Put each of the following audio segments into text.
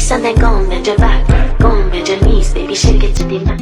Something gone with your back, gone with your knees, baby, shake it to the mat.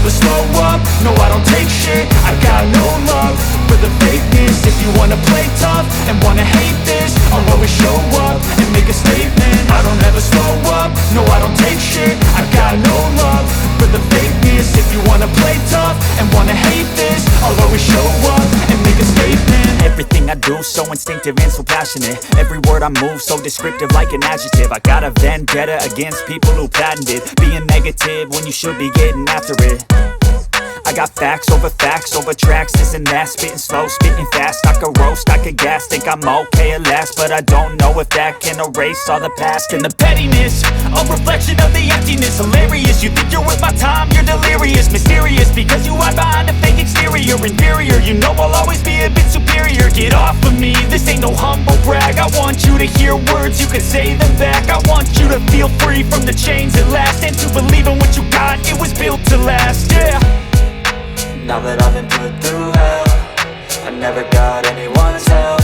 never slow up, no I don't take shit. I got no love for the fakeness. If you wanna play tough and wanna hate this, I'll always show up and make a statement. I don't ever slow up, no I don't take shit. I got no love for the fakeness. If you wanna play tough and wanna hate this, I'll always show up and make a statement. Everything I do so instinctive and so passionate. Every word I move so descriptive like an adjective. I got a vendetta against people who patented being negative when you should be getting after it. I got facts over tracks, this and that. Spitting slow, spitting fast, I could roast, I could gas. Think I'm okay at last, but I don't know if that can erase all the past. And the pettiness, a reflection of the emptiness. Hilarious, you think you're worth my time, you're delirious. Mysterious, because you hide behind a fake exterior. Inferior, you know I'll always be a bit superior. Get off of me, this ain't no humble brag. I want you to hear words, you can say them back. I want you to feel free from the chains at last, and to believe in what you got, it was built to last, yeah. Now that I've been put through hell, I never got anyone's help.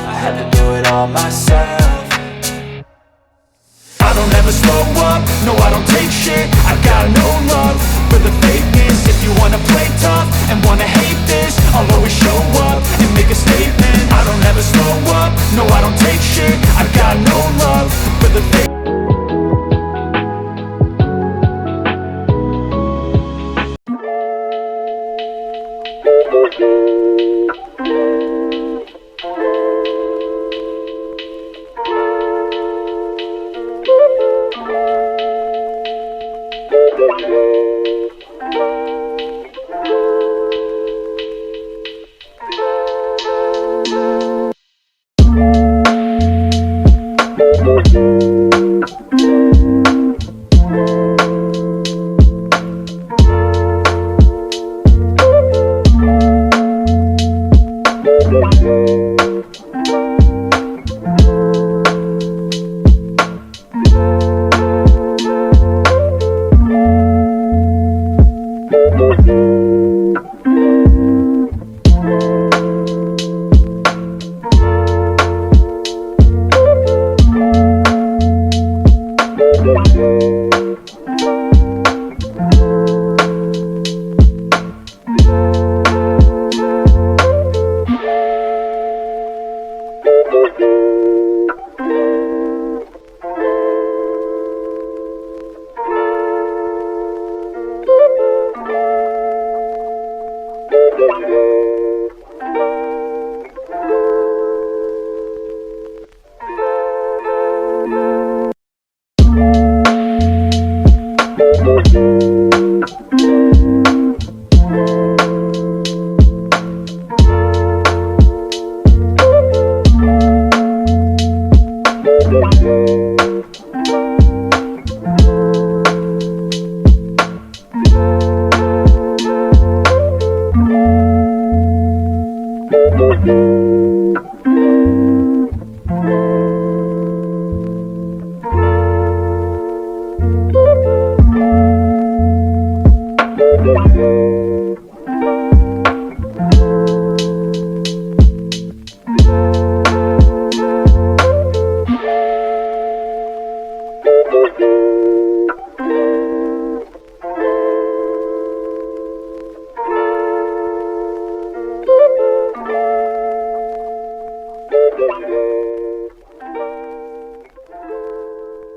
I had to do it all myself. I don't ever slow up, no I don't take shit. I got no love for the fakeness. If you wanna play tough and wanna hate this, I'll always show up and make a statement. I don't ever slow up, no I don't take shit. I got no love for the fake. Thank you.